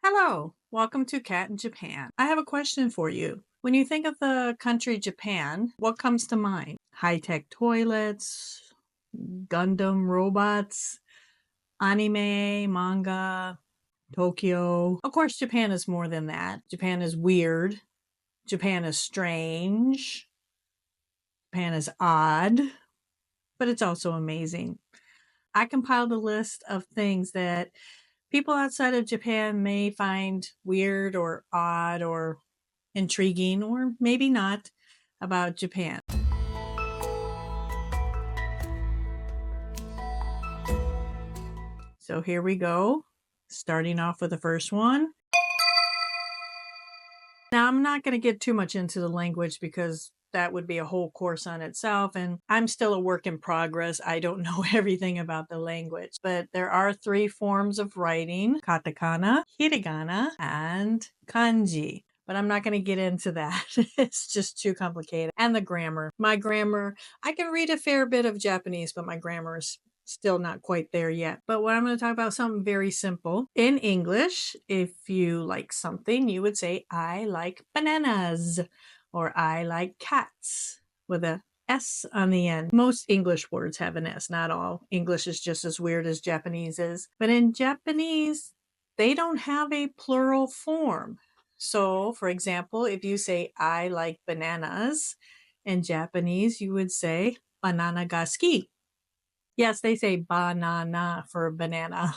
Hello, welcome to Cat in Japan. I have a question for you. When you think of the country Japan, what comes to mind? High-tech toilets, Gundam robots, anime, manga, Tokyo. Of course, Japan is more than that. Japan is weird. Japan is strange. Japan is odd, but it's also amazing. I compiled a list of things that people outside of Japan may find weird or odd or intriguing or maybe not about Japan. So here we go, starting off with the first one. Now, I'm not going to get too much into the language because that would be a whole course on itself, and I'm still a work in progress. I don't know everything about the language, but there are 3 forms of writing: katakana, hiragana, and kanji. But I'm not going to get into that. It's just too complicated. And the grammar. My grammar, I can read a fair bit of Japanese, but my grammar is still not quite there yet. But what I'm going to talk about something very simple. In English, if you like something, you would say, I like bananas, or I like cats, with a S on the end. Most English words have an S, not all. English is just as weird as Japanese is. But in Japanese, they don't have a plural form. So, for example, if you say, I like bananas, in Japanese, you would say, banana ga suki. Yes, they say banana for banana.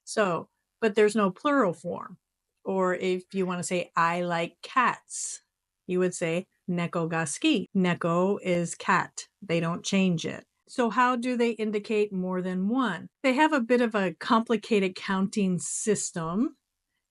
So, but there's no plural form. Or if you want to say, I like cats, you would say, neko ga suki. Neko is cat. They don't change it. So how do they indicate more than one? They have a bit of a complicated counting system.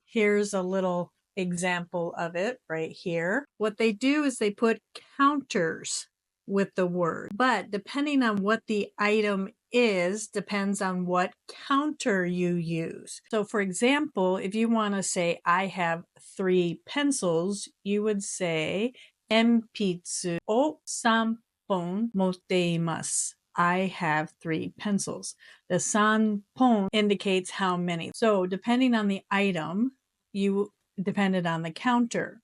Here's a little example of it right here. What they do is they put counters with the word, but depending on what the item is, depends on what counter you use. So for example, if you want to say, I have 3 pencils, you would say, enpitsu o 3本持っています. I have 3 pencils. The sanpon indicates how many. So depending on the item, you depended on the counter.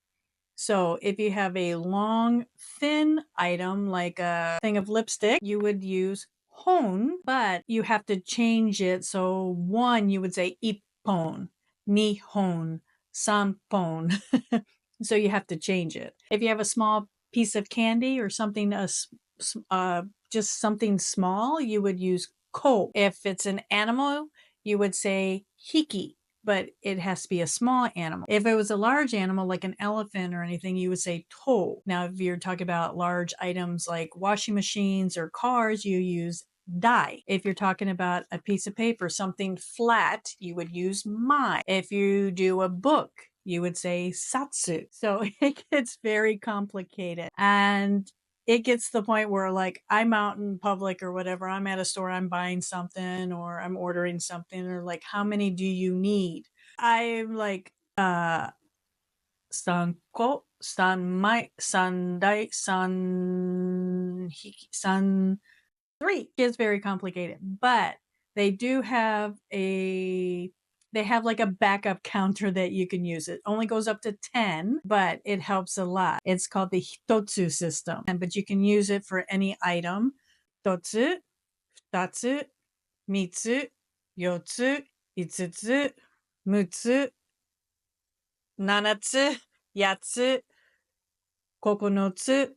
So if you have a long, thin item like a thing of lipstick, you would use hon, but you have to change it. So 1, you would say ippon, nihon, sanpon. So you have to change it. If you have a small piece of candy or something, just something small, you would use ko. If it's an animal, you would say hiki, but it has to be a small animal. If it was a large animal like an elephant or anything, you would say to. Now, if you're talking about large items like washing machines or cars, you use dai. If you're talking about a piece of paper, something flat, you would use mai. If you do a book, you would say satsu. So it gets very complicated. And it gets to the point where, like, I'm out in public or whatever, I'm at a store, I'm buying something or I'm ordering something, or like, how many do you need? I'm like, sanko, sanmai, sandai, san, hiki, san, 3. It's very complicated, but they do have like a backup counter that you can use. It only goes up to 10, but it helps a lot. It's called the hitotsu system, but you can use it for any item. Hitotsu, futatsu, mitsu, yotsu, itsutsu, mutsu, nanatsu, yatsu, kokonotsu,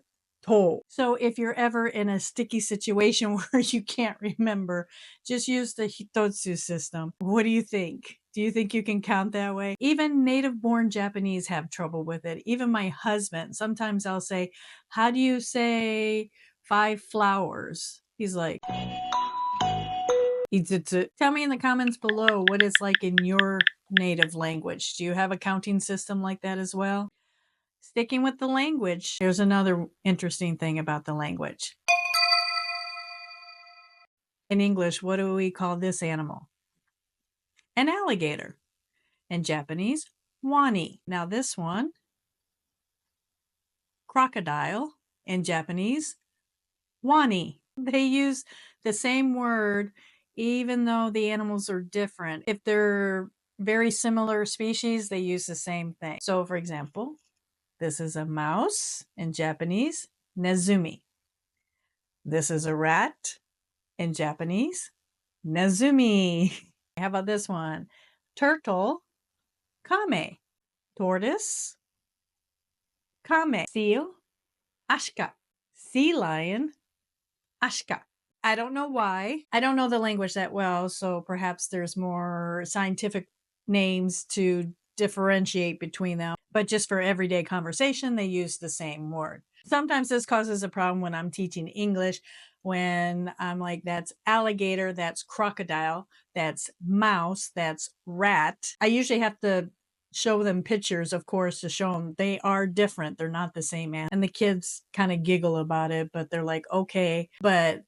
to. So if you're ever in a sticky situation where you can't remember, just use the hitotsu system. What do you think? Do you think you can count that way? Even native-born Japanese have trouble with it. Even my husband, sometimes I'll say, how do you say 5 flowers? He's like, Itsutsu. Tell me in the comments below what it's like in your native language. Do you have a counting system like that as well? Sticking with the language, here's another interesting thing about the language. In English, what do we call this animal? An alligator. In Japanese, wani. Now this one, crocodile. In Japanese, wani. They use the same word even though the animals are different. If they're very similar species, they use the same thing. So for example, this is a mouse in Japanese, nezumi. This is a rat in Japanese, nezumi. How about this one? Turtle, kame. Tortoise, kame. Seal, ashka. Sea lion, ashka. I don't know why. I don't know the language that well, so perhaps there's more scientific names to differentiate between them. But just for everyday conversation, they use the same word. Sometimes this causes a problem when I'm teaching English, when I'm like, that's alligator, that's crocodile, that's mouse, that's rat. I usually have to show them pictures, of course, to show them they are different. They're not the same. And the kids kind of giggle about it, but they're like, okay, but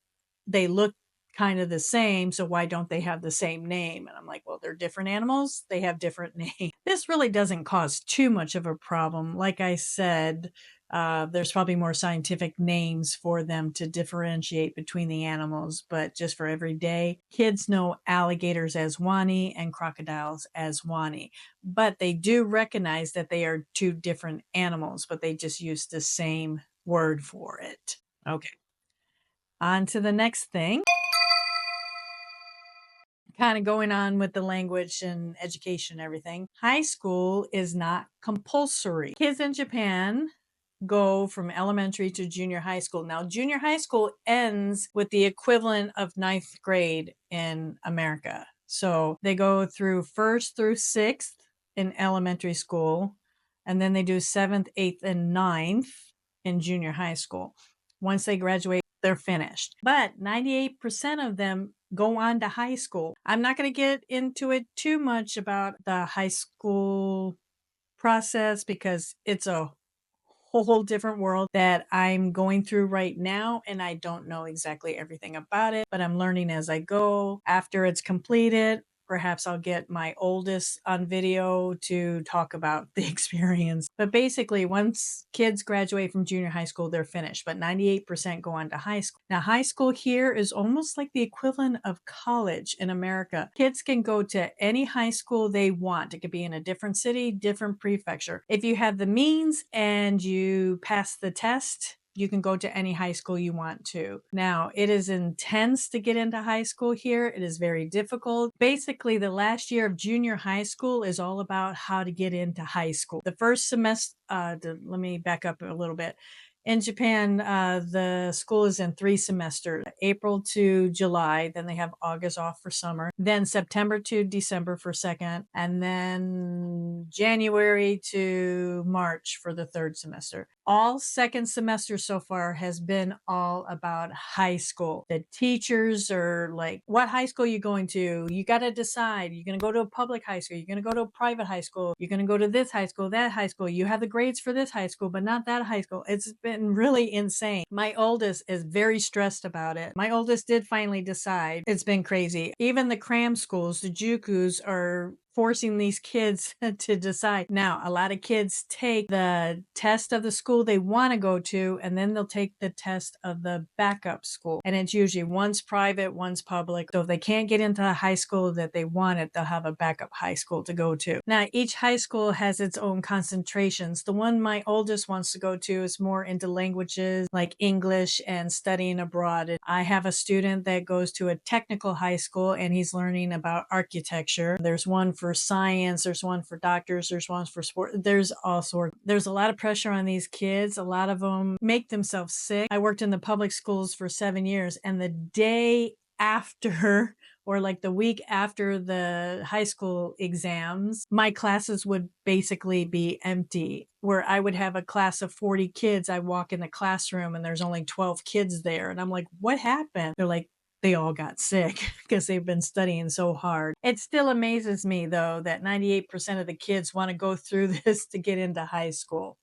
they look kind of the same, so why don't they have the same name? And I'm like, well, they're different animals. They have different names. This really doesn't cause too much of a problem. Like I said, there's probably more scientific names for them to differentiate between the animals, but just for every day, kids know alligators as wani and crocodiles as wani. But they do recognize that they are two different animals, but they just use the same word for it. Okay. On to the next thing. Kind of going on with the language and education and everything. High school is not compulsory. Kids in Japan go from elementary to junior high school. Now, junior high school ends with the equivalent of ninth grade in America. So they go through first through sixth in elementary school, and then they do seventh, eighth, and ninth in junior high school. Once they graduate, they're finished. But 98% of them go on to high school. I'm not going to get into it too much about the high school process because it's a whole different world that I'm going through right now, and I don't know exactly everything about it, but I'm learning as I go. After it's completed, perhaps I'll get my oldest on video to talk about the experience. But basically, once kids graduate from junior high school, they're finished, but 98% go on to high school. Now, high school here is almost like the equivalent of college in America. Kids can go to any high school they want. It could be in a different city, different prefecture. If you have the means and you pass the test, you can go to any high school you want to. Now, it is intense to get into high school here. It is very difficult. Basically, the last year of junior high school is all about how to get into high school. The first semester, let me back up a little bit. In Japan, the school is in 3 semesters, April to July, then they have August off for summer, then September to December for second, and then January to March for the 3rd semester. All second semester so far has been all about high school. The teachers are like, what high school are you going to? You got to decide. You're going to go to a public high school. You're going to go to a private high school. You're going to go to this high school, that high school. You have the grades for this high school, but not that high school. It's been really insane. My oldest is very stressed about it. My oldest did finally decide. It's been crazy. Even the cram schools, the jukus, are forcing these kids to decide. Now, a lot of kids take the test of the school they want to go to, and then they'll take the test of the backup school. And it's usually one's private, one's public. So if they can't get into the high school that they wanted, they'll have a backup high school to go to. Now, each high school has its own concentrations. The one my oldest wants to go to is more into languages like English and studying abroad. I have a student that goes to a technical high school and he's learning about architecture. There's one for science, there's one for doctors, there's one for sport. There's all sorts. There's a lot of pressure on these kids. A lot of them make themselves sick. I worked in the public schools for 7 years, and the day after or like the week after the high school exams, my classes would basically be empty. Where I would have a class of 40 kids, I walk in the classroom and there's only 12 kids there. And I'm like, what happened? They're like, they all got sick because they've been studying so hard. It still amazes me, though, that 98% of the kids want to go through this to get into high school.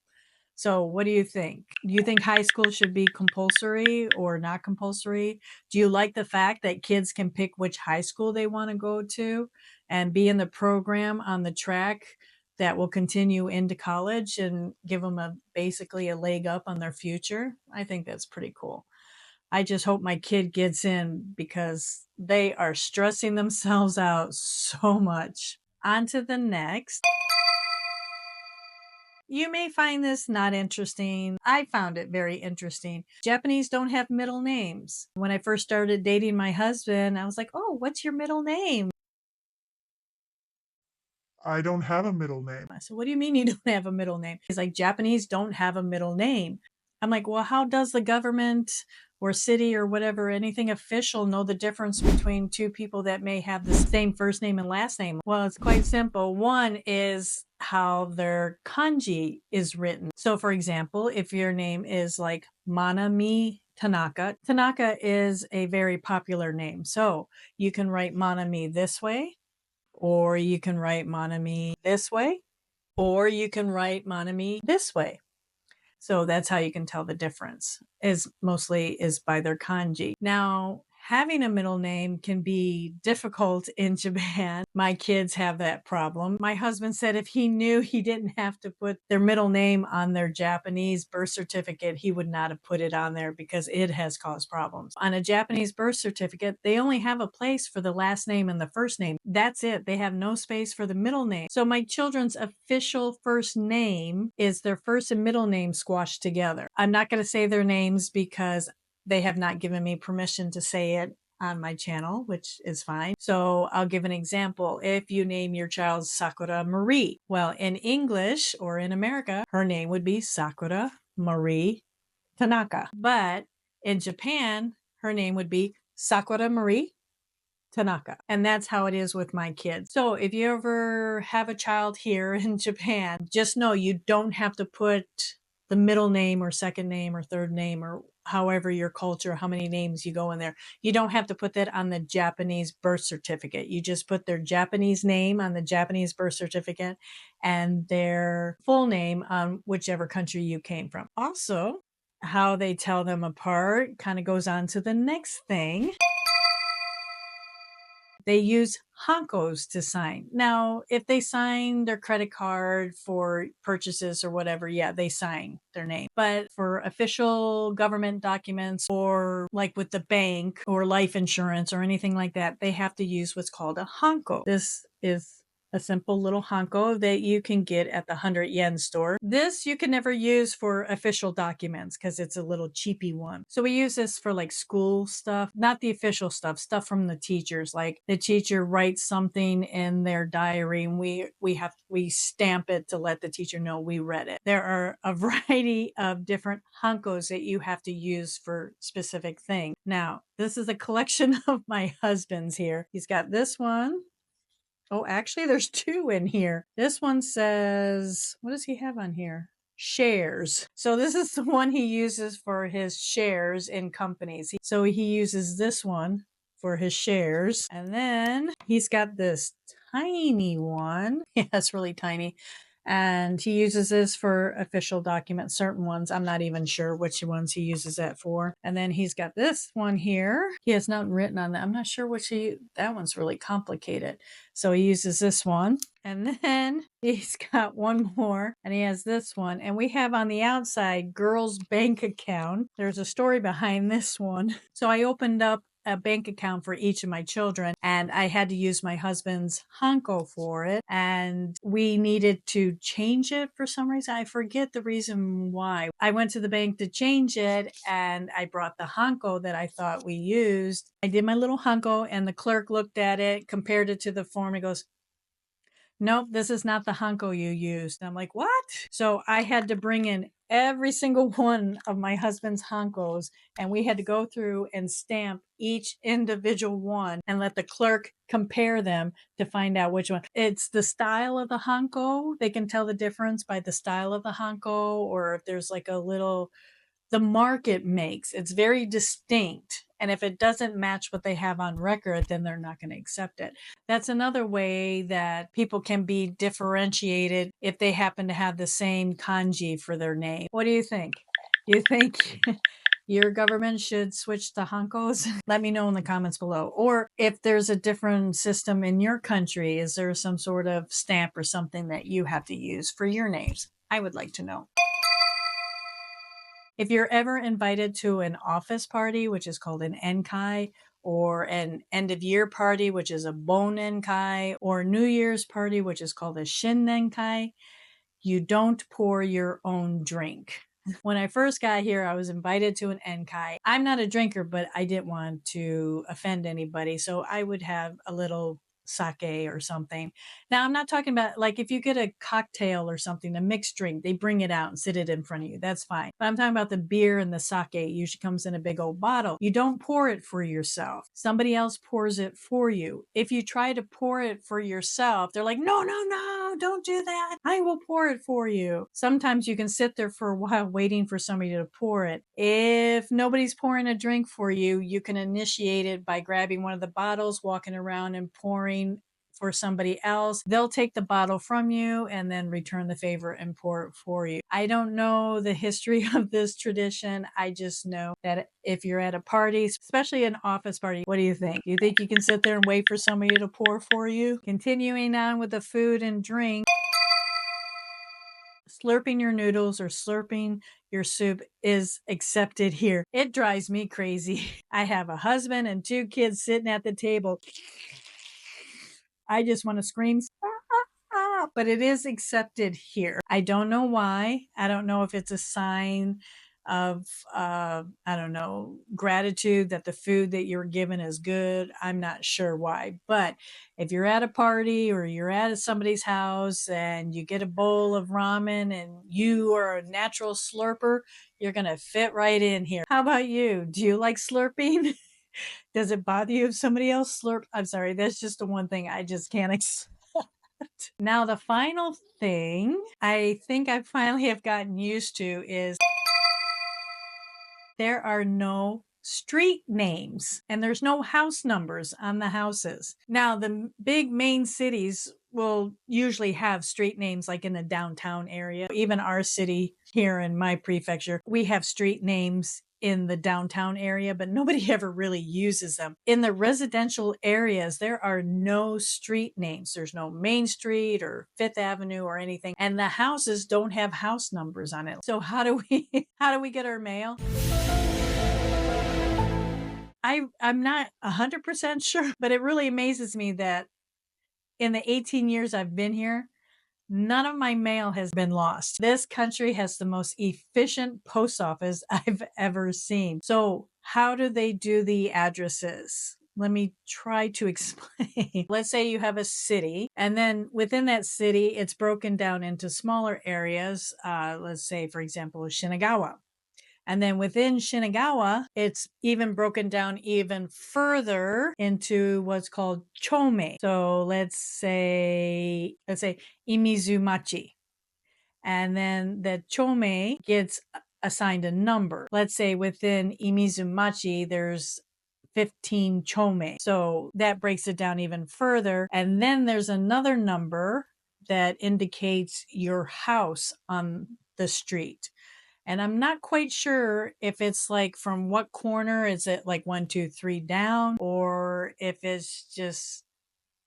So what do you think? Do you think high school should be compulsory or not compulsory? Do you like the fact that kids can pick which high school they want to go to and be in the program on the track that will continue into college and give them basically a leg up on their future? I think that's pretty cool. I just hope my kid gets in because they are stressing themselves out so much. On to the next. You may find this not interesting. I found it very interesting. Japanese don't have middle names. When I first started dating my husband, I was like, oh, what's your middle name? I don't have a middle name. I said, what do you mean you don't have a middle name? He's like, Japanese don't have a middle name. I'm like, well, how does the government or city or whatever, anything official, know the difference between two people that may have the same first name and last name? Well, it's quite simple. One is how their kanji is written. So, for example, if your name is like Manami Tanaka, Tanaka is a very popular name. So you can write Manami this way, or you can write Manami this way, or you can write Manami this way. So that's how you can tell the difference, is mostly is by their kanji. Now, having a middle name can be difficult in Japan. My kids have that problem. My husband said if he knew he didn't have to put their middle name on their Japanese birth certificate, he would not have put it on there because it has caused problems. On a Japanese birth certificate, they only have a place for the last name and the first name. That's it. They have no space for the middle name. So my children's official first name is their first and middle name squashed together. I'm not going to say their names because they have not given me permission to say it on my channel, which is fine. So I'll give an example. If you name your child Sakura Marie, well, in English or in America, her name would be Sakura Marie Tanaka. But in Japan, her name would be Sakura Marie Tanaka. And that's how it is with my kids. So if you ever have a child here in Japan, just know you don't have to put the middle name or second name or third name or however your culture, how many names you go in there. You don't have to put that on the Japanese birth certificate. You just put their Japanese name on the Japanese birth certificate and their full name on whichever country you came from. Also, how they tell them apart kind of goes on to the next thing. They use Hankos to sign. Now, if they sign their credit card for purchases or whatever, yeah, they sign their name. But for official government documents or like with the bank or life insurance or anything like that, they have to use what's called a Hanko. This is a simple little hanko that you can get at the 100 yen store. This you can never use for official documents because it's a little cheapy one. So we use this for like school stuff, not the official stuff, stuff from the teachers. Like the teacher writes something in their diary and we stamp it to let the teacher know we read it. There are a variety of different hankos that you have to use for specific things. Now, this is a collection of my husband's here. He's got this one. Oh, actually, there's two in here. This one says, what does he have on here? Shares. So this is the one he uses for his shares in companies. So he uses this one for his shares. And then he's got this tiny one. Yeah, it's really tiny. And he uses this for official documents, certain ones. I'm not even sure which ones he uses that for. And then he's got this one here. He has nothing written on that. I'm not sure that one's really complicated. So he uses this one. And then he's got one more and he has this one. And we have on the outside, girls' bank account. There's a story behind this one. So I opened up a bank account for each of my children and I had to use my husband's Hanko for it. And we needed to change it for some reason. I forget the reason why. I went to the bank to change it and I brought the Hanko that I thought we used. I did my little Hanko and the clerk looked at it, compared it to the form. He goes, nope, this is not the Hanko you used. And I'm like, what? So I had to bring in every single one of my husband's Hankos and we had to go through and stamp each individual one and let the clerk compare them to find out which one. It's the style of the Hanko. They can tell the difference by the style of the Hanko, or if there's like the mark it makes. It's very distinct. And if it doesn't match what they have on record, then they're not going to accept it. That's another way that people can be differentiated if they happen to have the same kanji for their name. What do you think? You think your government should switch to Hankos? Let me know in the comments below. Or if there's a different system in your country, is there some sort of stamp or something that you have to use for your names? I would like to know. If you're ever invited to an office party, which is called an enkai, or an end of year party, which is a bonenkai, or New Year's party, which is called a shinnenkai, you don't pour your own drink. When I first got here, I was invited to an enkai. I'm not a drinker, but I didn't want to offend anybody. So I would have a little sake or something. Now, I'm not talking about like if you get a cocktail or something, a mixed drink, they bring it out and sit it in front of you. That's fine. But I'm talking about the beer and the sake. It usually comes in a big old bottle. You don't pour it for yourself. Somebody else pours it for you. If you try to pour it for yourself, they're like, no, no, no, don't do that. I will pour it for you. Sometimes you can sit there for a while waiting for somebody to pour it. If nobody's pouring a drink for you, you can initiate it by grabbing one of the bottles, walking around and pouring for somebody else. They'll take the bottle from you and then return the favor and pour it for you. I don't know the history of this tradition. I just know that if you're at a party, especially an office party, what do you think? You think you can sit there and wait for somebody to pour for you? Continuing on with the food and drink, slurping your noodles or slurping your soup is accepted here. It drives me crazy. I have a husband and 2 kids sitting at the table. I just want to scream, but it is accepted here. I don't know why. I don't know if it's a sign of, I don't know, gratitude that the food that you're given is good. I'm not sure why. But if you're at a party or you're at somebody's house and you get a bowl of ramen and you are a natural slurper, you're going to fit right in here. How about you? Do you like slurping? Does it bother you if somebody else slurp? I'm sorry, that's just the one thing I just can't accept. Now, the final thing I think I finally have gotten used to is there are no street names and there's no house numbers on the houses. Now, the big main cities will usually have street names like in the downtown area. Even our city here in my prefecture, we have street names in the downtown area, but nobody ever really uses them. In the residential areas, there are no street names. There's no Main Street or Fifth Avenue or anything. And the houses don't have house numbers on it. So how do we how do we get our mail? I'm not 100% sure, but it really amazes me that in the 18 years I've been here, none of my mail has been lost. This country has the most efficient post office I've ever seen. So, how do they do the addresses? Let me try to explain. Let's say you have a city, and then within that city, it's broken down into smaller areas. Let's say, for example, Shinagawa. And then within Shinagawa, it's even broken down even further into what's called chome. So let's say Imizumachi. And then the chome gets assigned a number. Let's say within Imizumachi, there's 15 chome. So that breaks it down even further. And then there's another number that indicates your house on the street. And I'm not quite sure if it's like from what corner, is it like 1, 2, 3 down, or if it's just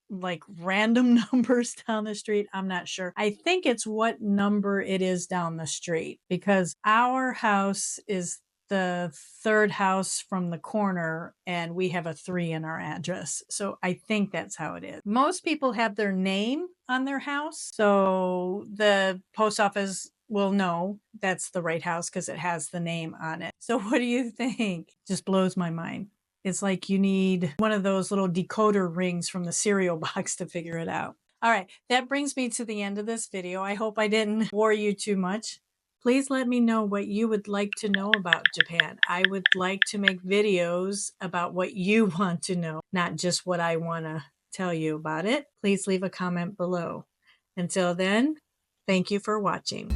like random numbers down the street. I'm not sure. I think it's what number it is down the street because our house is the 3rd house from the corner and we have a 3 in our address. So I think that's how it is. Most people have their name on their house. So the post office will know that's the right house because it has the name on it. So what do you think? Just blows my mind. It's like you need one of those little decoder rings from the cereal box to figure it out. All right, that brings me to the end of this video. I hope I didn't bore you too much. Please let me know what you would like to know about Japan. I would like to make videos about what you want to know, not just what I want to tell you about it. Please leave a comment below. Until then, thank you for watching.